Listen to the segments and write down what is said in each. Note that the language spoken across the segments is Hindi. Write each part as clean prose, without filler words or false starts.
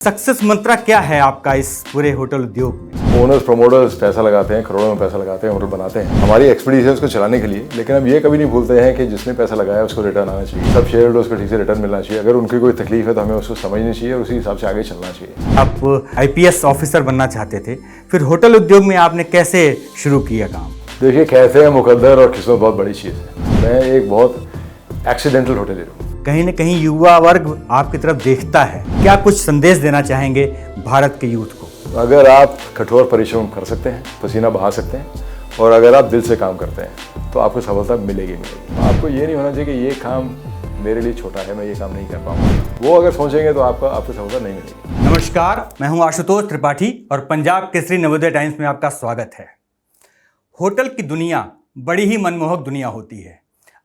सक्सेस मंत्रा क्या है आपका इस पूरे होटल उद्योग में? ओनर्स प्रमोटर्स पैसा लगाते हैं, करोड़ों में पैसा लगाते हैं, होटल बनाते हैं। हमारी एक्सपर्टीज है उसको चलाने के लिए, लेकिन हम ये कभी नहीं भूलते हैं कि जिसने पैसा लगाया उसको रिटर्न आना चाहिए। सब शेयर होल्डर्स को ठीक से रिटर्न मिलना चाहिए। अगर उनकी कोई तकलीफ है तो हमें उसको समझनी चाहिए और उसी हिसाब से आगे चलना चाहिए। आप आईपीएस ऑफिसर बनना चाहते थे, फिर होटल उद्योग में आपने कैसे शुरू किया काम? देखिए, कहते हैं मुकद्दर और किस्मत बहुत बड़ी चीज़ है। मैं एक बहुत एक्सीडेंटल होटलियर हूँ। कहीं न कहीं युवा वर्ग आपकी तरफ देखता है, क्या कुछ संदेश देना चाहेंगे भारत के यूथ को? अगर आप कठोर परिश्रम कर सकते हैं, पसीना बहा सकते हैं और अगर आप दिल से काम करते हैं तो आपको सफलता मिलेगी। आपको ये नहीं होना चाहिए कि ये काम मेरे लिए छोटा है, मैं ये काम नहीं कर पाऊंगा। वो अगर सोचेंगे तो आपको सफलता नहीं मिलेगी। नमस्कार, मैं हूं आशुतोष त्रिपाठी और पंजाब केसरी नवोदय टाइम्स में आपका स्वागत है। होटल की दुनिया बड़ी ही मनमोहक दुनिया होती है।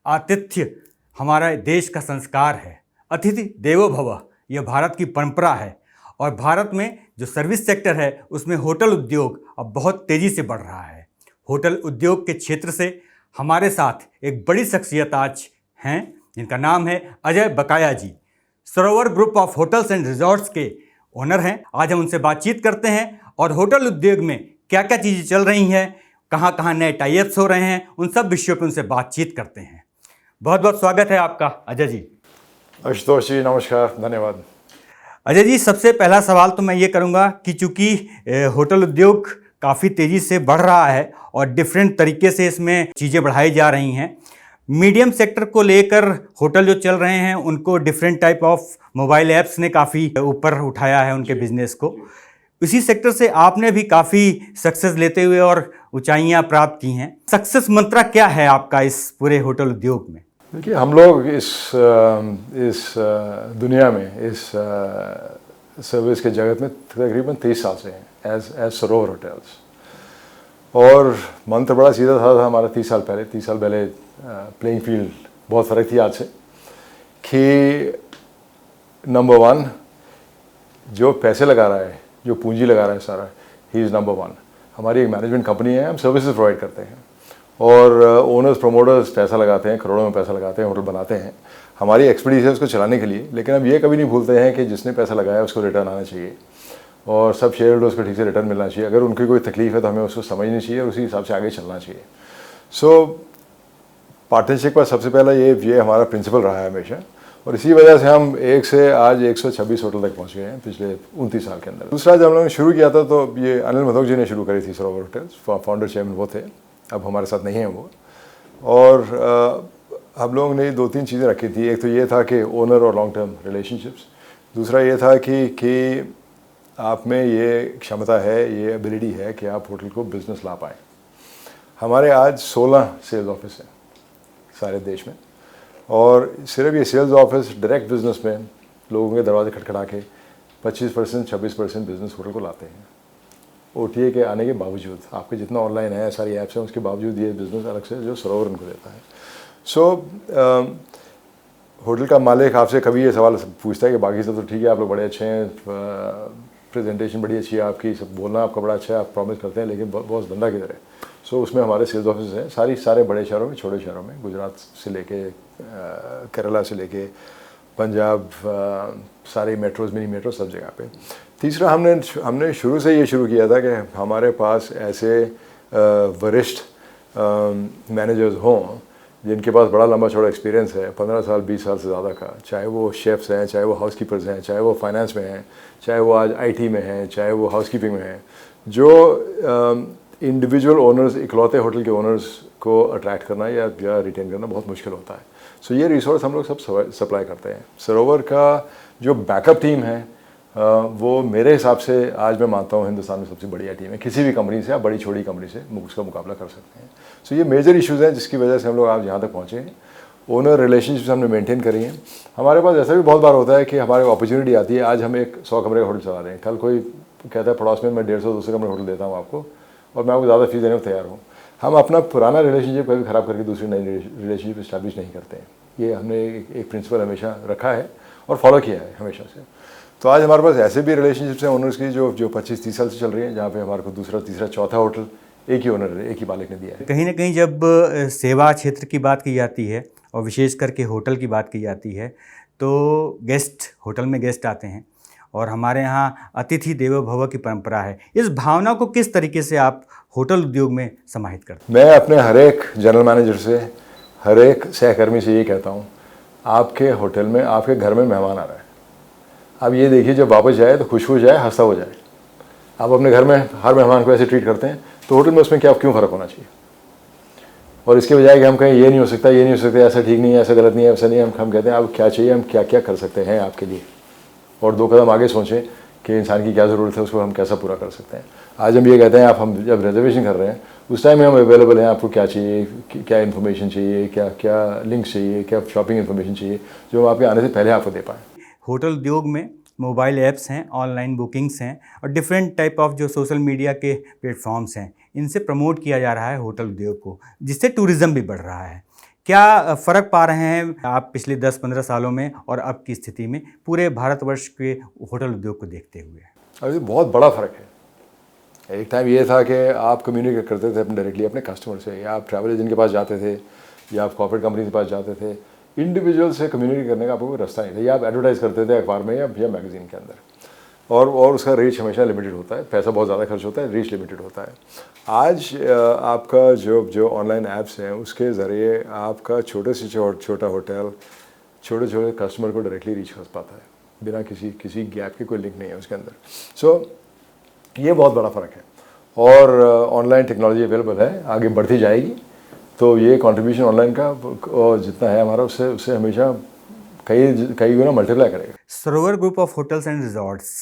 आतिथ्य हमारा देश का संस्कार है। अतिथि देवो भव यह भारत की परंपरा है और भारत में जो सर्विस सेक्टर है उसमें होटल उद्योग अब बहुत तेज़ी से बढ़ रहा है। होटल उद्योग के क्षेत्र से हमारे साथ एक बड़ी शख्सियत आज हैं जिनका नाम है अजय बकाया जी। सरोवर group of hotels and resorts के ओनर हैं। आज हम उनसे बातचीत करते हैं और होटल उद्योग में क्या क्या चीज़ें चल रही हैं, कहाँ कहाँ नए टाइप्स हो रहे हैं, उन सब विषयों पर उनसे बातचीत करते हैं। बहुत बहुत स्वागत है आपका अजय जी। आशुतोष जी नमस्कार, धन्यवाद। अजय जी, सबसे पहला सवाल तो मैं ये करूँगा कि चूँकि होटल उद्योग काफ़ी तेज़ी से बढ़ रहा है और डिफरेंट तरीके से इसमें चीज़ें बढ़ाई जा रही हैं, मीडियम सेक्टर को लेकर होटल जो चल रहे हैं उनको different type of mobile apps ने काफ़ी ऊपर उठाया है उनके बिजनेस को। इसी सेक्टर से आपने भी काफ़ी सक्सेस लेते हुए और ऊंचाइयां प्राप्त की हैं। सक्सेस मंत्रा क्या है आपका इस पूरे होटल उद्योग में? देखिए, हम लोग इस दुनिया में, इस सर्विस के जगत में तकरीबन 30 साल से हैं एज सरोवर होटल्स। और मंत्र बड़ा सीधा था हमारा 30 साल पहले प्लेइंग फील्ड बहुत फ़र्क थी आज से, कि नंबर 1 जो पैसे लगा रहा है, जो पूंजी लगा रहा है सारा, ही इज़ नंबर 1। हमारी एक मैनेजमेंट कंपनी है, हम सर्विसेज प्रोवाइड करते हैं और ओनर्स प्रमोटर्स पैसा लगाते हैं, करोड़ों में पैसा लगाते हैं, होटल बनाते हैं। हमारी एक्सपर्टीज है उसको चलाने के लिए, लेकिन हम ये कभी नहीं भूलते हैं कि जिसने पैसा लगाया उसको रिटर्न आना चाहिए और सब शेयर होल्डर्स को ठीक से रिटर्न मिलना चाहिए। अगर उनकी कोई तकलीफ है तो हमें उसको समझनी चाहिए और उसी हिसाब से आगे चलना चाहिए। सो पार्टनरशिप का सबसे पहला ये हमारा प्रिंसिपल रहा है हमेशा, और इसी वजह से हम एक से आज 126 होटल तक पहुँच गए हैं पिछले 29 साल के अंदर। दूसरा, जब हम लोगों ने शुरू किया था तो ये अनिल मधोक जी ने शुरू करी थी सरोवर होटल्स, फाउंडर चेयरमैन वो थे, अब हमारे साथ नहीं हैं वो। और हम लोगों ने 2-3 चीज़ें रखी थी। एक तो ये था कि ओनर और लॉन्ग टर्म रिलेशनशिप्स। दूसरा ये था कि आप में ये क्षमता है, ये एबिलिटी है कि आप होटल को बिजनेस ला पाएँ। हमारे आज 16 सेल्स ऑफिस हैं सारे देश में, और सिर्फ ये सेल्स ऑफिस डायरेक्ट बिजनेस में लोगों के दरवाजे खटखटा के 25% 26% बिजनेस होटल को लाते हैं। OTA के आने के बावजूद, आपके जितना ऑनलाइन है, सारी ऐप्स हैं, उसके बावजूद ये बिज़नेस अलग से जो सरोवर उनको देता है। होटल का मालिक आपसे कभी ये सवाल पूछता है कि बाकी सब तो ठीक है, आप लोग बड़े अच्छे हैं, प्रेजेंटेशन बड़ी अच्छी है आपकी, सब बोलना आपका बड़ा अच्छा है, आप प्रॉमिस करते हैं, लेकिन बहुत धंधा किधर है? उसमें हमारे सेल्स ऑफिस हैं सारे बड़े शहरों में, छोटे शहरों में, गुजरात से लेके केरला से लेके पंजाब, सारे मेट्रोज, मिनी मेट्रो, सब जगह पे। तीसरा, हमने शुरू से ये शुरू किया था कि हमारे पास ऐसे वरिष्ठ मैनेजर्स हों जिनके पास बड़ा लंबा चौड़ा एक्सपीरियंस है, 15 साल 20 साल से ज़्यादा का, चाहे वो शेफ़्स हैं, चाहे वो हाउसकीपर्स हैं, चाहे वो फाइनेंस में हैं, चाहे वो आज IT में हैं, चाहे वो हाउसकीपिंग में हैं, जो इंडिविजुअल ओनर्स, इकलौते होटल के ओनर्स को अट्रैक्ट करना या रिटेन करना बहुत मुश्किल होता है। सो ये रिसोर्स हम लोग सब सप्लाई करते हैं। सरोवर का जो बैकअप टीम है वो मेरे हिसाब से आज मैं मानता हूँ हिंदुस्तान में सबसे बढ़िया टीम है। किसी भी कंपनी से, आप बड़ी छोटी कंपनी से उसका मुकाबला कर सकते हैं। सो ये मेजर इश्यूज़ हैं जिसकी वजह से हम लोग आज यहाँ तक पहुँचे हैं। ओनर रिलेशनशिप्स हमने मेंटेन करी हैं। हमारे पास ऐसा भी बहुत बार होता है कि हमारे अपॉर्चुनिटी आती है, आज हम एक 100 कमरे का होटल चला रहे हैं, कल कोई कहता है पड़ोस में मैं 150-200 कमरे होटल देता हूँ आपको और मैं आपको ज़्यादा फीस देने को तैयार हूँ। हम अपना पुराना रिलेशनशिप कभी ख़राब करके दूसरी नई रिलेशनशिप इस्टेब्लिश नहीं करते हैं। ये हमने एक प्रिंसिपल हमेशा रखा है और फॉलो किया है हमेशा से। तो आज हमारे पास ऐसे भी रिलेशनशिप्स हैं ओनर्स की जो 25-30 साल से चल रही हैं, जहाँ पे हमारे को दूसरा, तीसरा, चौथा होटल एक ही ओनर, एक ही मालिक ने दिया है। कहीं ना कहीं जब सेवा क्षेत्र की बात की जाती है और विशेष करके होटल की बात की जाती है तो होटल में गेस्ट आते हैं और हमारे यहाँ अतिथि देवो भव की परंपरा है। इस भावना को किस तरीके से आप होटल उद्योग में समाहित करते हैं? मैं अपने हर एक जनरल मैनेजर से, हर एक सहकर्मी से ये कहता हूँ, आपके होटल में, आपके घर में मेहमान आ रहा है, आप ये देखिए जब वापस जाए तो खुश हो जाए, हंसता हो जाए। आप अपने घर में हर मेहमान को ऐसे ट्रीट करते हैं तो होटल में उसमें क्या क्यों फ़र्क होना चाहिए? और इसके बजाय कि हम कहें ये नहीं हो सकता, ये नहीं हो सकता, ऐसा ठीक नहीं है, ऐसा गलत नहीं है, ऐसा नहीं है, हम कहते हैं आप क्या चाहिए, हम क्या क्या कर सकते हैं आपके लिए, और 2 कदम आगे सोचें कि इंसान की क्या ज़रूरत है, उसको हम कैसा पूरा कर सकते हैं। आज हम ये कहते हैं, हम जब रिजर्वेशन कर रहे हैं उस टाइम में हम अवेलेबल हैं, आपको क्या चाहिए, क्या इन्फॉर्मेशन चाहिए, क्या क्या लिंक चाहिए, क्या शॉपिंग इन्फॉर्मेशन चाहिए, जो हम आपके आने से पहले आपको दे पाएँ। होटल उद्योग में मोबाइल ऐप्स हैं, ऑनलाइन बुकिंग्स हैं और डिफरेंट टाइप ऑफ जो सोशल मीडिया के प्लेटफॉर्म्स हैं, इनसे प्रमोट किया जा रहा है होटल उद्योग को, जिससे टूरिज़्म भी बढ़ रहा है। क्या फ़र्क पा रहे हैं आप पिछले 10-15 सालों में और अब की स्थिति में पूरे भारतवर्ष के होटल उद्योग को देखते हुए? अभी बहुत बड़ा फ़र्क है। एक टाइम ये था कि आप कम्युनिकेट करते थे अपने डायरेक्टली अपने कस्टमर से, या आप ट्रैवल एजेंट के पास जाते थे, या आप कॉर्पोरेट कंपनी के पास जाते थे। इंडिविजुअल से कम्युनिकेट करने का आपको कोई रास्ता नहीं था, या आप एडवर्टाइज़ करते थे अखबार में या मैगजीन के अंदर, और उसका रीच हमेशा लिमिटेड होता है, पैसा बहुत ज़्यादा खर्च होता है, रीच लिमिटेड होता है। आज आपका जो ऑनलाइन ऐप्स हैं उसके ज़रिए आपका छोटे से छोटा होटल छोटे छोटे कस्टमर को डायरेक्टली रीच कर पाता है, बिना किसी गैप के, कोई लिंक नहीं है उसके अंदर। सो ये बहुत बड़ा फ़र्क है, और ऑनलाइन टेक्नोलॉजी अवेलेबल है, आगे बढ़ती जाएगी, तो ये कंट्रीब्यूशन ऑनलाइन का जितना है हमारा, उससे हमेशा कई गुना मल्टीप्लाई करेगा। सरोवर group of hotels and resorts,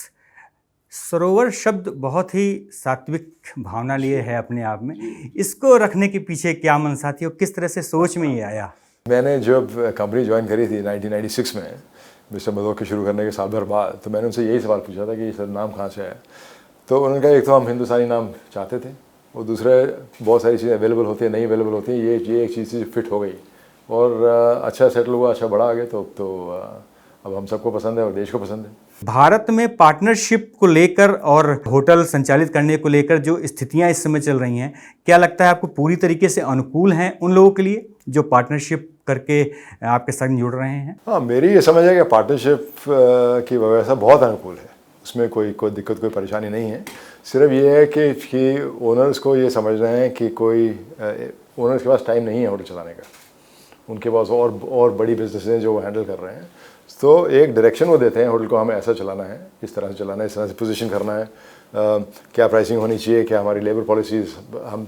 सरोवर शब्द बहुत ही सात्विक भावना लिए है अपने आप में, इसको रखने के पीछे क्या मनसा थी और किस तरह से सोच में ये आया? मैंने जब कंपनी ज्वाइन करी थी 1996 में, मिस्टर मदोक के शुरू करने के साल भर बाद, तो मैंने उनसे यही सवाल पूछा था कि सर नाम कहाँ से आया? तो उन्होंने कहा एक तो हम हिंदुस्तानी नाम चाहते थे, और दूसरा बहुत सारी चीज़ें अवेलेबल होती हैं, नहीं अवेलेबल होती हैं, ये एक चीज़ फिट हो गई, और अच्छा सेटल हुआ, अच्छा बड़ा आ गया, तो अब हम सबको पसंद है और देश को पसंद है। भारत में पार्टनरशिप को लेकर और होटल संचालित करने को लेकर जो स्थितियां इस समय चल रही हैं, क्या लगता है आपको पूरी तरीके से अनुकूल हैं उन लोगों के लिए जो पार्टनरशिप करके आपके संग जुड़ रहे हैं? हाँ, मेरी ये समझ है कि पार्टनरशिप की व्यवस्था बहुत अनुकूल है, उसमें कोई दिक्कत, कोई परेशानी नहीं है। सिर्फ ये है कि ओनर्स को ये समझ रहे हैं कि कोई ओनर्स के पास टाइम नहीं है होटल चलाने का, उनके पास और बड़ी बिजनेस हैं जो वो हैंडल कर रहे हैं, तो एक डायरेक्शन वो देते हैं होटल को, हमें ऐसा चलाना है, इस तरह से चलाना है, इस तरह से पोजीशन करना है, क्या प्राइसिंग होनी चाहिए, क्या हमारी लेबर पॉलिसीज़ हम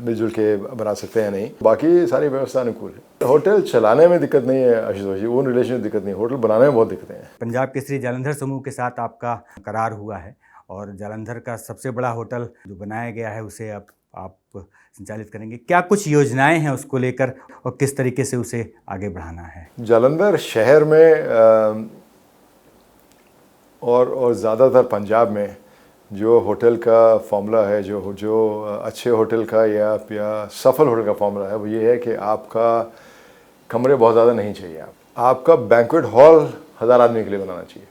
मिलजुल के बना सकते हैं, नहीं, बाकी सारी व्यवस्था अनुकूल है। होटल चलाने में दिक्कत नहीं है आशुतोष जी, ओन रिलेशन में दिक्कत नहीं है, होटल बनाने में बहुत दिक्कतें हैं। पंजाब केसरी जालंधर समूह के साथ आपका करार हुआ है और जालंधर का सबसे बड़ा होटल जो बनाया गया है उसे अब आप संचालित करेंगे। क्या कुछ योजनाएं हैं उसको लेकर और किस तरीके से उसे आगे बढ़ाना है? जालंधर शहर में और ज़्यादातर पंजाब में जो होटल का फॉर्मूला है, जो अच्छे होटल का या सफल होटल का फॉर्मूला है, वो ये है कि आपका कमरे बहुत ज़्यादा नहीं चाहिए, आपका बैंक्वेट हॉल 1000 आदमी के लिए बनाना चाहिए,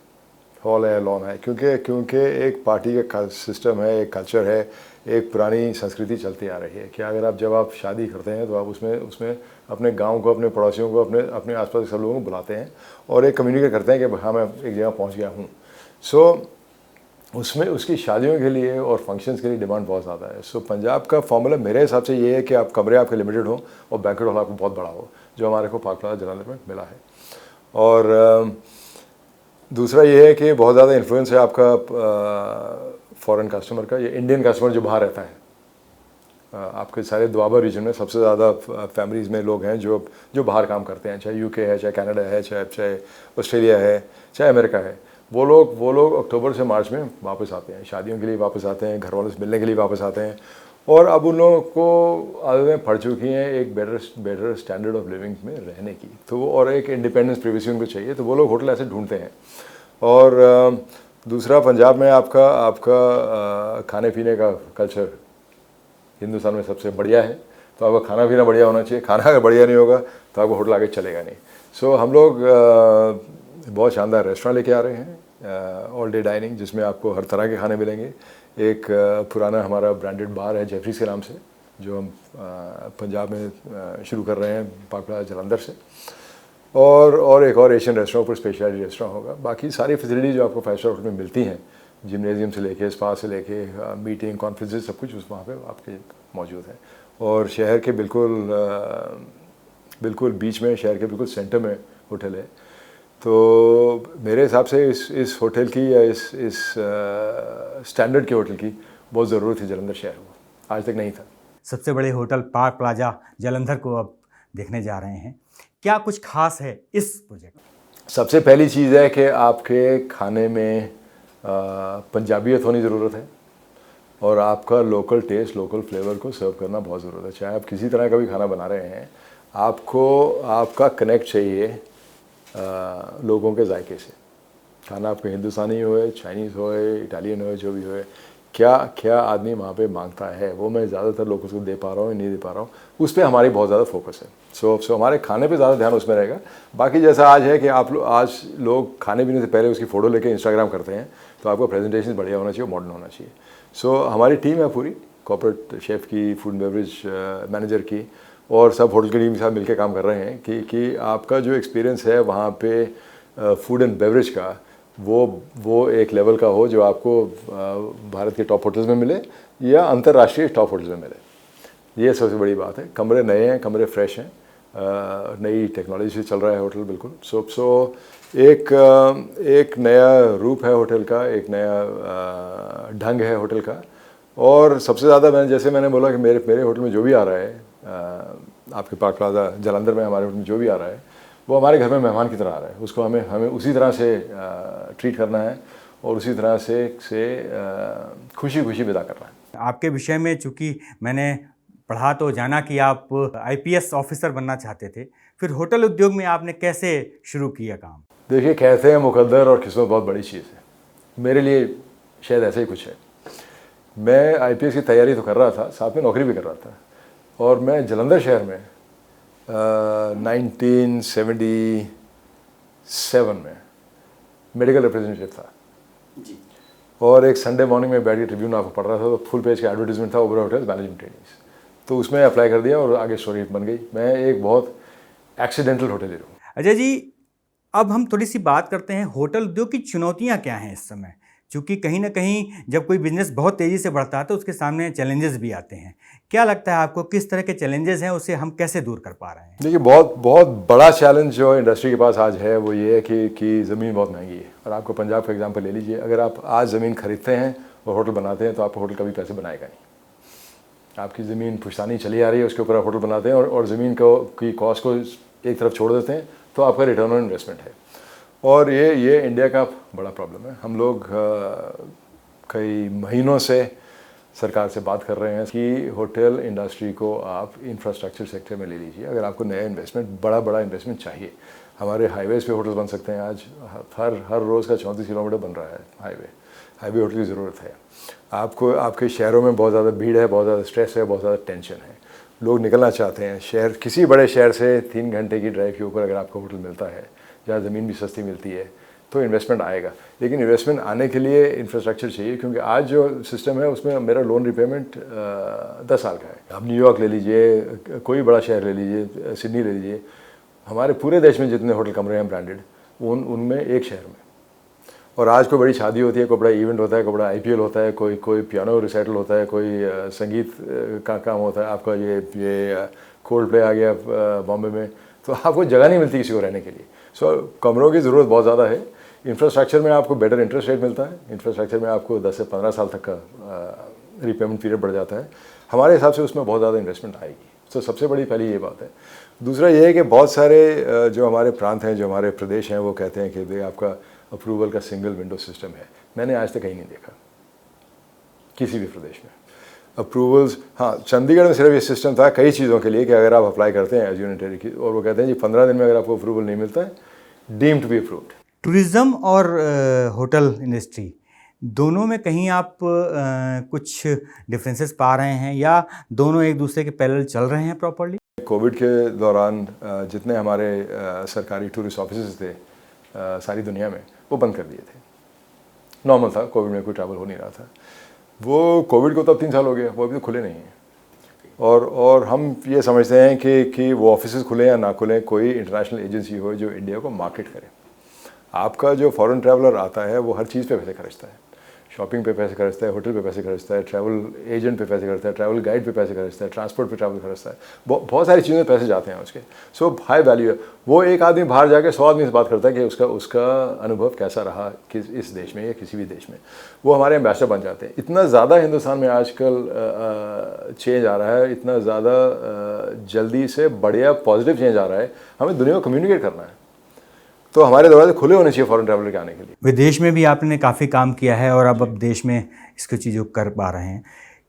हॉल है, लॉन है, क्योंकि एक पार्टी का सिस्टम है, एक कल्चर है, एक पुरानी संस्कृति चलती आ रही है कि अगर जब आप शादी करते हैं तो आप उसमें अपने गांव को, अपने पड़ोसियों को, अपने आसपास के सब लोगों को बुलाते हैं और एक कम्युनिकेट करते हैं कि हाँ मैं एक जगह पहुंच गया हूं। सो उसमें उसकी शादियों के लिए और फंक्शंस के लिए डिमांड बहुत ज़्यादा है। सो पंजाब का फॉर्मूला मेरे हिसाब से ये है कि आप कमरे आपके लिमिटेड हो और बैंक्वेट हॉल आपको बहुत बड़ा हो, जो हमारे को पार्क प्लाजा जालंधर में मिला है। और दूसरा ये है कि बहुत ज़्यादा इन्फ्लुएंस है आपका फॉरेन कस्टमर का, या इंडियन कस्टमर जो बाहर रहता है। आपके सारे दुआबा रीजन में सबसे ज़्यादा फैमिलीज़ में लोग हैं जो बाहर काम करते हैं, चाहे यूके है, चाहे कनाडा है, चाहे ऑस्ट्रेलिया है, चाहे अमेरिका है। वो लोग अक्टूबर से मार्च में वापस आते हैं, शादियों के लिए वापस आते हैं, घर वालों से मिलने के लिए वापस आते हैं, और अब उन लोगों को आदतें पड़ चुकी हैं एक बेटर स्टैंडर्ड ऑफ लिविंग में रहने की, तो और एक इंडिपेंडेंस प्रिवेसी उनको चाहिए, तो वो लोग होटल ऐसे ढूंढते हैं। और दूसरा, पंजाब में आपका खाने पीने का कल्चर हिंदुस्तान में सबसे बढ़िया है, तो आपका खाना पीना बढ़िया होना चाहिए। खाना अगर बढ़िया नहीं होगा तो आपको होटल आगे चलेगा नहीं। सो हम लोग बहुत शानदार रेस्टोरेंट लेके आ रहे हैं, ऑल डे डाइनिंग, जिसमें आपको हर तरह के खाने मिलेंगे। एक पुराना हमारा ब्रांडेड बार है जेफरीज के नाम से, जो हम पंजाब में शुरू कर रहे हैं पार्क प्लाजा जालंधर से। और एक और एशियन रेस्टोरेंट पर स्पेशलिटी रेस्टोरेंट होगा। बाकी सारी फैसिलिटी जो आपको 5 स्टार होटल में मिलती हैं, जिमनेजियम से लेके स्पा से लेके मीटिंग कॉन्फ्रेंसेस सब कुछ उस वहाँ पे आपके मौजूद है। और शहर के बिल्कुल बीच में, शहर के बिल्कुल सेंटर में होटल है। तो मेरे हिसाब से इस होटल की या इस स्टैंडर्ड के होटल की बहुत ज़रूरत थी जलंधर शहर को, आज तक नहीं था। सबसे बड़े होटल पार्क प्लाजा जलंधर को अब देखने जा रहे हैं, क्या कुछ खास है इस प्रोजेक्ट में? सबसे पहली चीज़ है कि आपके खाने में पंजाबियत होनी ज़रूरत है और आपका लोकल टेस्ट, लोकल फ्लेवर को सर्व करना बहुत ज़रूरत है। चाहे आप किसी तरह का भी खाना बना रहे हैं, आपका कनेक्ट चाहिए लोगों के जायके से। खाना आपका हिंदुस्तानी होए, चाइनीज़ होए, इटालियन होए, जो भी होए, क्या आदमी वहाँ पे मांगता है वो मैं ज़्यादातर लोगों को दे पा रहा हूँ, नहीं दे पा रहा हूँ, उस पर हमारी बहुत ज़्यादा फोकस है। सो हमारे खाने पे ज़्यादा ध्यान उसमें रहेगा। बाकी जैसा आज है कि आज लोग खाने पीने से पहले उसकी फ़ोटो लेके इंस्टाग्राम करते हैं, तो आपका प्रेजेंटेशन बढ़िया होना चाहिए, मॉडर्न होना चाहिए। सो हमारी टीम है पूरी, कॉर्पोरेट शेफ़ की, फूड एंड बेवरेज मैनेजर की, और सब होटल की टीम के साथ मिलकर काम कर रहे हैं कि आपका जो एक्सपीरियंस है वहाँ पे फूड एंड बेवरेज का, वो एक लेवल का हो जो आपको भारत के टॉप होटल्स में मिले या अंतर्राष्ट्रीय टॉप होटल्स में मिले। ये सबसे बड़ी बात है। कमरे नए हैं, कमरे फ्रेश हैं, नई टेक्नोलॉजी से चल रहा है होटल बिल्कुल। सो एक नया रूप है होटल का, एक नया ढंग है होटल का। और सबसे ज़्यादा जैसे मैंने बोला कि मेरे होटल में जो भी आ रहा है, आपके पार्क प्लाजा जलंधर में हमारे होटल में जो भी आ रहा है, वो हमारे घर में मेहमान की तरह आ रहा है। उसको हमें उसी तरह से ट्रीट करना है और उसी तरह से खुशी विदा करना है। आपके विषय में चूँकि मैंने पढ़ा तो जाना कि आप IPS ऑफिसर बनना चाहते थे, फिर होटल उद्योग में आपने कैसे शुरू किया काम? देखिए, कहते हैं मुकद्दर और किस्मत बहुत बड़ी चीज़ है। मेरे लिए शायद ऐसा ही कुछ है। मैं IPS की तैयारी तो कर रहा था, साथ में नौकरी भी कर रहा था, और मैं जलंधर शहर में 1977 में मेडिकल रिप्रेजेंटेटिव था जी। और एक संडे मॉर्निंग में बैठ के ट्रिब्यून आपको पढ़ रहा था, तो फुल पेज का एडवर्टीजमेंट था ओबेरॉय होटल मैनेजमेंट ट्रेनिंग्स, तो उसमें अप्लाई कर दिया और आगे स्टोरी बन गई। मैं एक बहुत एक्सीडेंटल होटलियर हूँ। अजय जी, अब हम थोड़ी सी बात करते हैं होटल उद्योग की चुनौतियाँ क्या हैं इस समय, क्योंकि कहीं ना कहीं जब कोई बिजनेस बहुत तेज़ी से बढ़ता है तो उसके सामने चैलेंजेस भी आते हैं। क्या लगता है आपको, किस तरह के चैलेंजेस हैं, उसे हम कैसे दूर कर पा रहे हैं? देखिए, बहुत बड़ा चैलेंज जो इंडस्ट्री के पास आज है वो ये है कि ज़मीन बहुत महंगी है। और आपको पंजाब का एग्जांपल ले लीजिए, अगर आप आज ज़मीन खरीदते हैं और होटल बनाते हैं तो आपका होटल कभी पैसे बनाएगा नहीं। आपकी ज़मीन पुश्तानी चली आ रही है, उसके ऊपर आप होटल बनाते हैं और ज़मीन की कॉस्ट को एक तरफ छोड़ देते हैं, तो आपका रिटर्न ऑन इन्वेस्टमेंट है। और ये इंडिया का बड़ा प्रॉब्लम है। हम लोग कई महीनों से सरकार से बात कर रहे हैं कि होटल इंडस्ट्री को आप इंफ्रास्ट्रक्चर सेक्टर में ले लीजिए। अगर आपको नया इन्वेस्टमेंट, बड़ा इन्वेस्टमेंट चाहिए, हमारे हाईवेज़ पे होटल बन सकते हैं। आज हर रोज़ का 34 किलोमीटर बन रहा है हाईवे होटल की ज़रूरत है। आपके शहरों में बहुत ज़्यादा भीड़ है, बहुत ज़्यादा स्ट्रेस है, बहुत ज़्यादा टेंशन है, लोग निकलना चाहते हैं शहर। किसी बड़े शहर से 3 घंटे की ड्राइव के ऊपर अगर आपको होटल मिलता है, जहाँ ज़मीन भी सस्ती मिलती है, तो इन्वेस्टमेंट आएगा। लेकिन इन्वेस्टमेंट आने के लिए इंफ्रास्ट्रक्चर चाहिए, क्योंकि आज जो सिस्टम है उसमें मेरा लोन रिपेमेंट 10 साल का है। आप न्यूयॉर्क ले लीजिए, कोई बड़ा शहर ले लीजिए, सिडनी ले लीजिए, हमारे पूरे देश में जितने होटल कमरे हैं ब्रांडेड, उनमें एक शहर में। और आज कोई बड़ी शादी होती है, कोई बड़ा इवेंट होता है, कोई बड़ा IPL होता है, कोई पियानो रिसाइटल होता है, कोई संगीत का काम होता है, आपका ये कोल्ड प्ले आ गया बॉम्बे में, तो आपको जगह नहीं मिलती किसी को रहने के लिए। सो कमरों की ज़रूरत बहुत ज़्यादा है। इंफ्रास्ट्रक्चर में आपको बेटर इंटरेस्ट रेट मिलता है, इंफ्रास्ट्रक्चर में आपको 10 से 15 साल तक का रीपेमेंट पीरियड बढ़ जाता है। हमारे हिसाब से उसमें बहुत ज़्यादा इन्वेस्टमेंट आएगी। तो सबसे बड़ी पहली ये बात है। दूसरा ये है कि बहुत सारे जो हमारे प्रांत हैं, जो हमारे प्रदेश हैं, वो कहते हैं कि आपका अप्रूवल का सिंगल विंडो सिस्टम है। मैंने आज तक कहीं नहीं देखा किसी भी प्रदेश में अप्रूवल्स। हाँ, चंडीगढ़ में सिर्फ ये सिस्टम था कई चीज़ों के लिए कि अगर आप अप्लाई करते हैं एज यूनिटरी की, और वो कहते हैं जी 15 दिन में अगर आपको अप्रूवल नहीं मिलता है, deemed to be approved. Tourism और होटल इंडस्ट्री दोनों में कहीं आप कुछ डिफरेंसेस पा रहे हैं, या दोनों एक दूसरे के पैरेलल चल रहे हैं प्रॉपर्ली? कोविड के दौरान जितने हमारे सरकारी टूरिस्ट ऑफिसेज थे सारी दुनिया में, वो बंद कर दिए थे। नॉर्मल था, कोविड में कोई ट्रैवल हो नहीं रहा था। वो कोविड को तो अब 3 साल हो गया, वो अभी तो खुले नहीं हैं। और हम ये समझते हैं कि वो ऑफिस खुलें या ना खुलें, कोई इंटरनेशनल एजेंसी हो जो इंडिया को मार्केट करे। आपका जो फॉरेन ट्रैवलर आता है वो हर चीज़ पे पैसे खर्चता है, शॉपिंग पे पैसे खर्चता है, होटल पे पैसे खर्चता है, ट्रैवल एजेंट पे पैसे खर्चता है, ट्रैवल गाइड पे पैसे खर्चता है, ट्रांसपोर्ट पे ट्रैवल खर्चता है, बहुत सारी चीज़ों में पैसे जाते हैं उसके। सो हाई वैल्यू है। वो एक आदमी बाहर जाके 100 आदमी से बात करता है कि उसका अनुभव कैसा रहा इस देश में या किसी भी देश में, वो हमारे एम्बेसडर बन जाते हैं। इतना ज़्यादा हिंदुस्तान में आजकल चेंज आ रहा है, इतना ज़्यादा जल्दी से बढ़िया पॉजिटिव चेंज आ रहा है, हमें दुनिया को कम्युनिकेट करना है, तो हमारे दरवाजे खुले होने चाहिए फॉरेन ट्रैवलर के आने के लिए। विदेश में भी आपने काफ़ी काम किया है और अब देश में इसकी चीज़ों कर पा रहे हैं।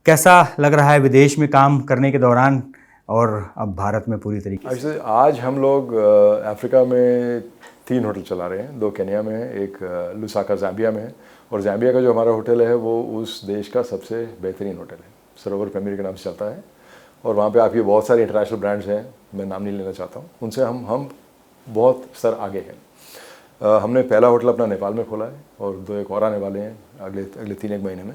कैसा लग रहा है विदेश में काम करने के दौरान और अब भारत में पूरी तरीके से? आज हम लोग अफ्रीका में 3 होटल चला रहे हैं, 2 केन्या में है, एक लुसाका ज़ाम्बिया में है। और ज़ाम्बिया का जो हमारा होटल है वो उस देश का सबसे बेहतरीन होटल है, सरोवर फैमिली के नाम से चलता है। और वहाँ पे आपके बहुत सारे इंटरनेशनल ब्रांड्स हैं, मैं नाम नहीं लेना चाहता हूँ, उनसे हम बहुत स्तर आगे हैं। हमने पहला होटल अपना नेपाल में खोला है और 2 एक और आने वाले हैं अगले 3 एक महीने में।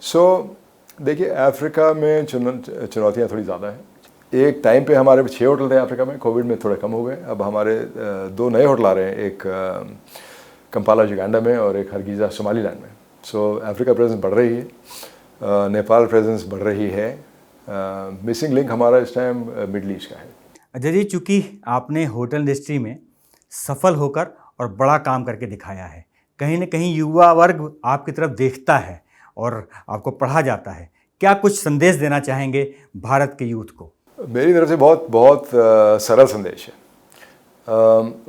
सो देखिए, अफ्रीका में चुनौतियाँ थोड़ी ज़्यादा हैं। एक टाइम पे हमारे 6 होटल थे अफ्रीका में, कोविड में थोड़े कम हो गए। अब हमारे 2 नए होटल आ रहे हैं, एक कंपाला युगांडा में और एक हरगीज़ा सोमालीलैंड में। सो अफ्रीका प्रेजेंस बढ़ रही है, नेपाल प्रेजेंस बढ़ रही है। मिसिंग लिंक हमारा इस टाइम मिडल ईस्ट का है। अजय जी, चूँकि आपने होटल इंडस्ट्री में सफल होकर और बड़ा काम करके दिखाया है, कहीं ना कहीं युवा वर्ग आपकी तरफ देखता है और आपको पढ़ा जाता है। क्या कुछ संदेश देना चाहेंगे भारत के यूथ को? मेरी तरफ से बहुत सरल संदेश है।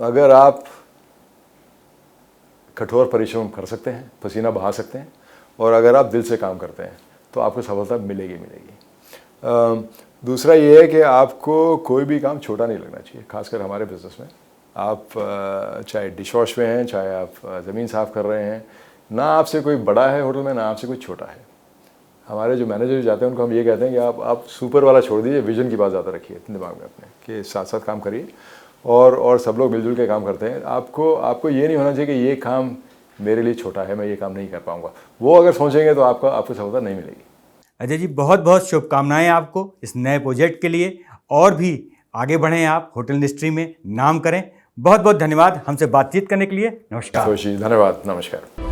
अगर आप कठोर परिश्रम कर सकते हैं, पसीना बहा सकते हैं, और अगर आप दिल से काम करते हैं तो आपको सफलता मिलेगी। दूसरा ये है कि आपको कोई भी काम छोटा नहीं लगना चाहिए, खासकर हमारे बिजनेस में। आप चाहे डिश वॉश में हैं, चाहे आप ज़मीन साफ़ कर रहे हैं, ना आपसे कोई बड़ा है होटल में, ना आपसे कोई छोटा है। हमारे जो मैनेजर जाते हैं उनको हम ये कहते हैं कि आप सुपर वाला छोड़ दीजिए, विजन की बात ज़्यादा रखिए दिमाग में अपने, कि साथ साथ काम करिए और सब लोग मिलजुल के काम करते हैं। आपको ये नहीं होना चाहिए कि ये काम मेरे लिए छोटा है, मैं ये काम नहीं कर पाऊँगा। वो अगर सोचेंगे तो आपको सफलता नहीं मिलेगी। अजय जी, बहुत बहुत शुभकामनाएं आपको इस नए प्रोजेक्ट के लिए, और भी आगे बढ़ें, आप होटल इंडस्ट्री में नाम करें। बहुत बहुत धन्यवाद हमसे बातचीत करने के लिए। नमस्कार। धन्यवाद, नमस्कार।